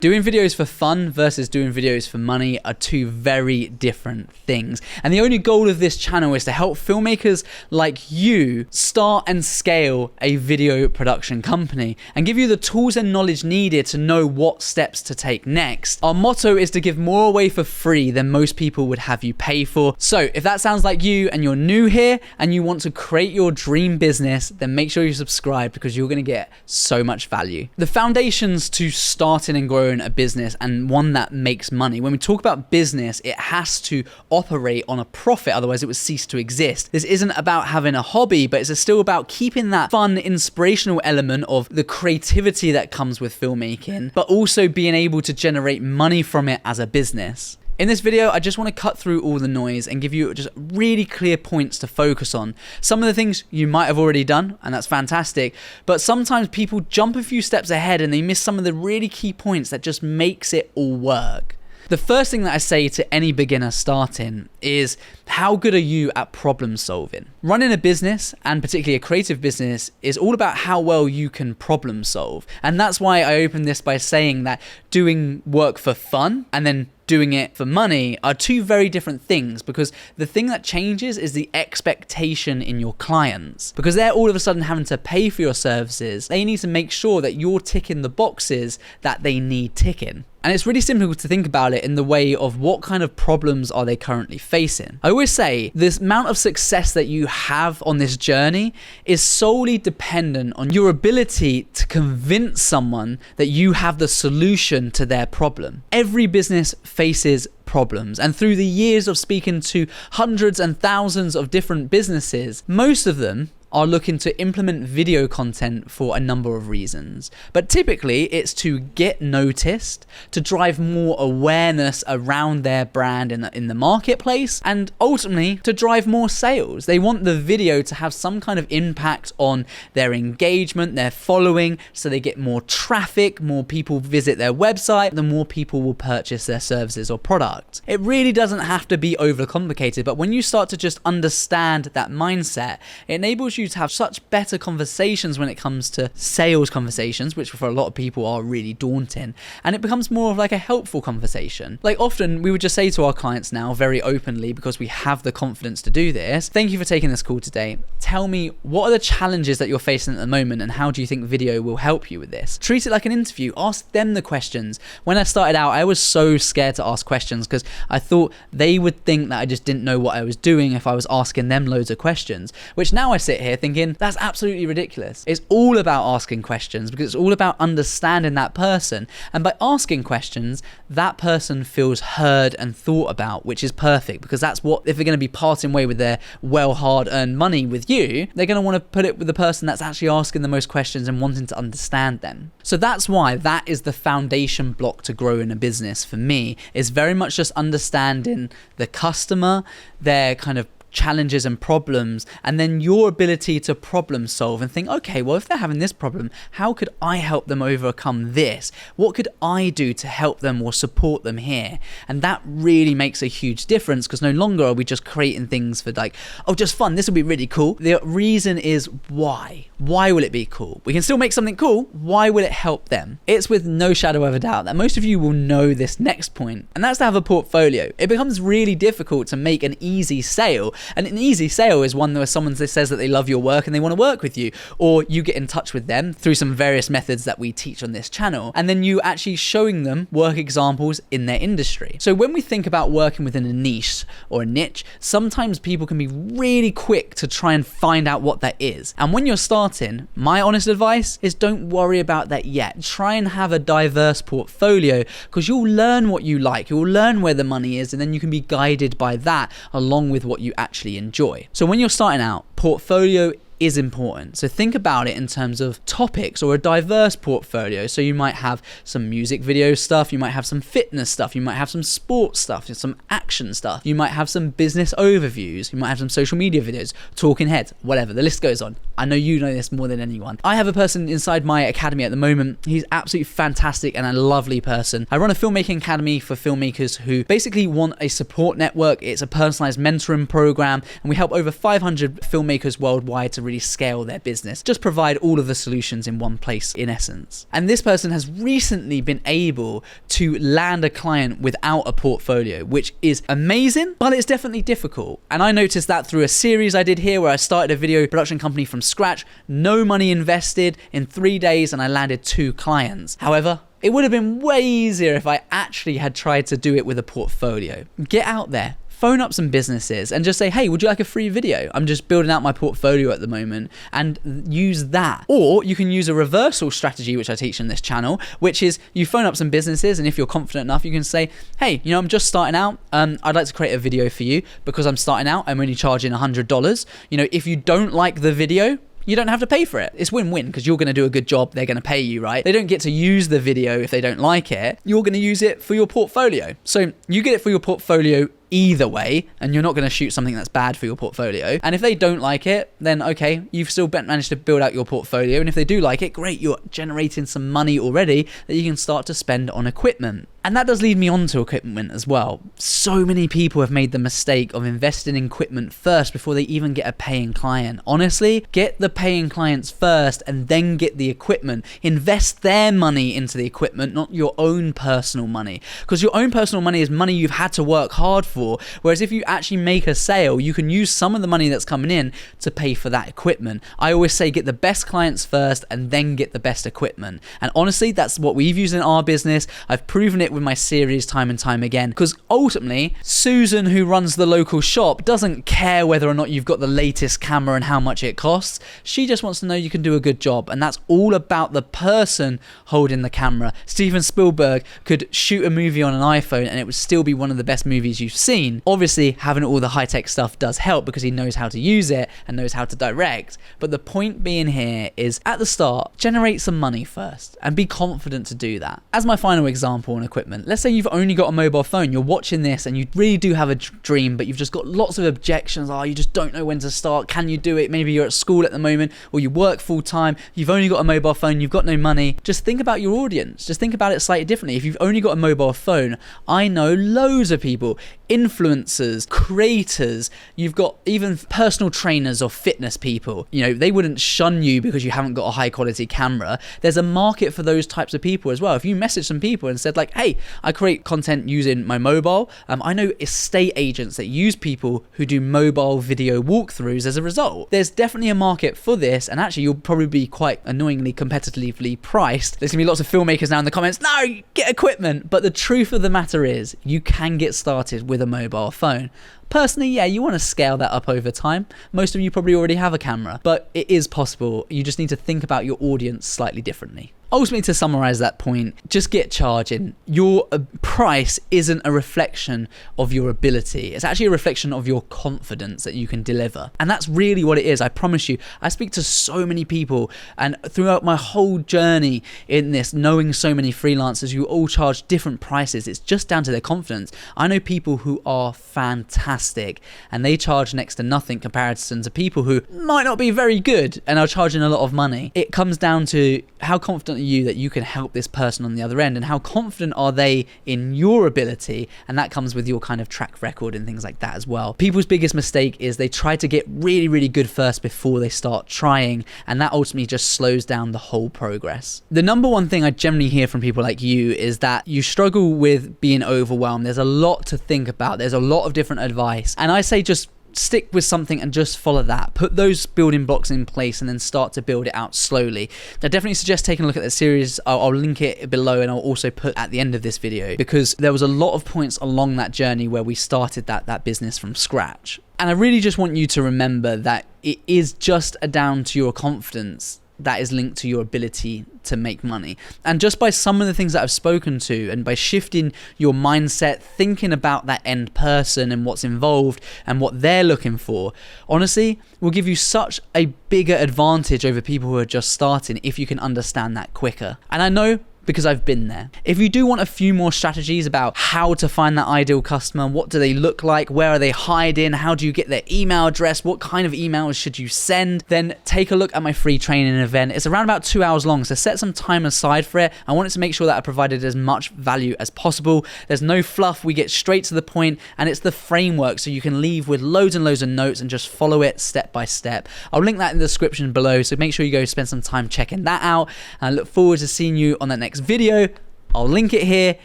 Doing videos for fun versus doing videos for money are two very different things. And the only goal of this channel is to help filmmakers like you start and scale a video production company and give you the tools and knowledge needed to know what steps to take next. Our motto is to give more away for free than most people would have you pay for. So if that sounds like you and you're new here and you want to create your dream business, then make sure you subscribe because you're going to get so much value. The foundations to starting and growing a business, and one that makes money. When we talk about business, it has to operate on a profit, otherwise it would cease to exist. This isn't about having a hobby, but it's still about keeping that fun, inspirational element of the creativity that comes with filmmaking, but also being able to generate money from it as a business. In this video, I just want to cut through all the noise and give you just really clear points to focus on. Some of the things you might have already done, and that's fantastic, but sometimes people jump a few steps ahead and they miss some of the really key points that just makes it all work. The first thing that I say to any beginner starting is, how good are you at problem solving? Running a business, and particularly a creative business, is all about how well you can problem solve. And that's why I opened this by saying that doing work for fun and then doing it for money are two very different things, because the thing that changes is the expectation in your clients. Because they're all of a sudden having to pay for your services, they need to make sure that you're ticking the boxes that they need ticking. And it's really simple to think about it in the way of what kind of problems are they currently facing. I always say this amount of success that you have on this journey is solely dependent on your ability to convince someone that you have the solution to their problem. Every business faces problems, and through the years of speaking to hundreds and thousands of different businesses, most of them are looking to implement video content for a number of reasons. But typically it's to get noticed, to drive more awareness around their brand in the marketplace, and ultimately to drive more sales. They want the video to have some kind of impact on their engagement, their following, so they get more traffic, more people visit their website, the more people will purchase their services or products. It really doesn't have to be overcomplicated, but when you start to just understand that mindset, it enables you to have such better conversations when it comes to sales conversations, which for a lot of people are really daunting, and it becomes more of like a helpful conversation. Like often we would just say to our clients now very openly, because we have the confidence to do this, thank you for taking this call today. Tell me, what are the challenges that you're facing at the moment, and how do you think video will help you with this? Treat it like an interview. Ask them the questions. When I started out, I was so scared to ask questions because I thought they would think that I just didn't know what I was doing if I was asking them loads of questions, which now I sit here thinking that's absolutely ridiculous. It's all about asking questions, because it's all about understanding that person, and by asking questions, that person feels heard and thought about, which is perfect, because that's what, if they're going to be parting way with their well hard earned money with you, they're going to want to put it with the person that's actually asking the most questions and wanting to understand them. So that's why that is the foundation block to grow in a business for me, is very much just understanding the customer, their kind of challenges and problems, and then your ability to problem solve and think, okay, well, if they're having this problem, how could I help them overcome this? What could I do to help them or support them here? And that really makes a huge difference, because no longer are we just creating things for like, oh, just fun, this will be really cool. The reason is why. Why will it be cool? We can still make something cool. Why will it help them? It's with no shadow of a doubt that most of you will know this next point, and that's to have a portfolio. It becomes really difficult to make an easy sale. And an easy sale is one where someone says that they love your work and they want to work with you, or you get in touch with them through some various methods that we teach on this channel, and then you actually showing them work examples in their industry. So when we think about working within a niche or a niche, sometimes people can be really quick to try and find out what that is. And when you're starting, my honest advice is don't worry about that yet. Try and have a diverse portfolio, because you'll learn what you like, you'll learn where the money is, and then you can be guided by that along with what you actually enjoy. So when you're starting out, portfolio is important. So think about it in terms of topics, or a diverse portfolio. So you might have some music video stuff, you might have some fitness stuff, you might have some sports stuff, some action stuff, you might have some business overviews, you might have some social media videos, talking heads, whatever, the list goes on. I know you know this more than anyone. I have a person inside my academy at the moment. He's absolutely fantastic and a lovely person. I run a filmmaking academy for filmmakers who basically want a support network. It's a personalized mentoring program, and we help over 500 filmmakers worldwide to really scale their business. Just provide all of the solutions in one place, in essence. And this person has recently been able to land a client without a portfolio, which is amazing, but it's definitely difficult. And I noticed that through a series I did here where I started a video production company from scratch, no money invested, in 3 days, and I landed 2 clients. However, it would have been way easier if I actually had tried to do it with a portfolio. Get out there. Phone up some businesses and just say, hey, would you like a free video? I'm just building out my portfolio at the moment, and use that. Or you can use a reversal strategy, which I teach in this channel, which is you phone up some businesses, and if you're confident enough, you can say, hey, I'm just starting out. I'd like to create a video for you because I'm starting out. I'm only charging $100. If you don't like the video, you don't have to pay for it. It's win-win because you're going to do a good job. They're going to pay you, right? They don't get to use the video if they don't like it. You're going to use it for your portfolio. So you get it for your portfolio either way, and you're not going to shoot something that's bad for your portfolio. And if they don't like it, then okay, you've still managed to build out your portfolio. And if they do like it, great, you're generating some money already that you can start to spend on equipment. And that does lead me on to equipment as well. So many people have made the mistake of investing in equipment first before they even get a paying client. Honestly, get the paying clients first and then get the equipment. Invest their money into the equipment, not your own personal money. Because your own personal money is money you've had to work hard for. Whereas if you actually make a sale, you can use some of the money that's coming in to pay for that equipment. I always say get the best clients first and then get the best equipment. And honestly, that's what we've used in our business. I've proven it with my series time and time again, because ultimately Susan, who runs the local shop, doesn't care whether or not you've got the latest camera and how much it costs. She just wants to know you can do a good job, and that's all about the person holding the camera. Steven Spielberg could shoot a movie on an iPhone and it would still be one of the best movies you've seen. Obviously, having all the high-tech stuff does help because he knows how to use it and knows how to direct, but the point being here is, at the start, generate some money first and be confident to do that. As my final example on equipment, let's say you've only got a mobile phone, you're watching this and you really do have a dream, but you've just got lots of objections. You just don't know when to start. Can you do it? Maybe you're at school at the moment, or you work full time, you've only got a mobile phone, you've got no money. Just think about your audience. Just think about it slightly differently. If you've only got a mobile phone, I know loads of people, influencers, creators, you've got even personal trainers or fitness people. They wouldn't shun you because you haven't got a high quality camera. There's a market for those types of people as well. If you message some people and said like, hey, I create content using my mobile. I know estate agents that use people who do mobile video walkthroughs as a result. There's definitely a market for this, and actually you'll probably be quite annoyingly competitively priced. There's gonna be lots of filmmakers now in the comments, no, get equipment. But the truth of the matter is, you can get started with a mobile phone. Personally, yeah, you want to scale that up over time. Most of you probably already have a camera, but it is possible. You just need to think about your audience slightly differently. Ultimately, to summarize that point, just get charging. Your price isn't a reflection of your ability. It's actually a reflection of your confidence that you can deliver. And that's really what it is. I promise you. I speak to so many people, and throughout my whole journey in this, knowing so many freelancers who all charge different prices, it's just down to their confidence. I know people who are fantastic and they charge next to nothing in comparison to people who might not be very good and are charging a lot of money. It comes down to how confident are you that you can help this person on the other end, and how confident are they in your ability, and that comes with your kind of track record and things like that as well. People's biggest mistake is they try to get really, really good first before they start trying, and that ultimately just slows down the whole progress. The number one thing I generally hear from people like you is that you struggle with being overwhelmed. There's a lot to think about. There's a lot of different advice, and I say just stick with something and just follow that. Put those building blocks in place and then start to build it out slowly. I definitely suggest taking a look at that series. I'll link it below, and I'll also put at the end of this video, because there was a lot of points along that journey where we started that business from scratch. And I really just want you to remember that it is just down to your confidence that is linked to your ability to make money. And just by some of the things that I've spoken to, and by shifting your mindset, thinking about that end person and what's involved and what they're looking for, honestly, will give you such a bigger advantage over people who are just starting if you can understand that quicker. And I know because I've been there. If you do want a few more strategies about how to find that ideal customer, what do they look like, where are they hiding, how do you get their email address, what kind of emails should you send, then take a look at my free training event. It's around about 2 hours long, so set some time aside for it. I wanted to make sure that I provided as much value as possible. There's no fluff, we get straight to the point, and it's the framework, so you can leave with loads and loads of notes and just follow it step by step. I'll link that in the description below, so make sure you go spend some time checking that out, and I look forward to seeing you on that next video. I'll link it here.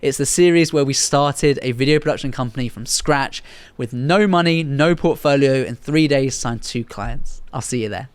It's the series where we started a video production company from scratch with no money, no portfolio, in 3 days signed 2 clients. I'll see you there.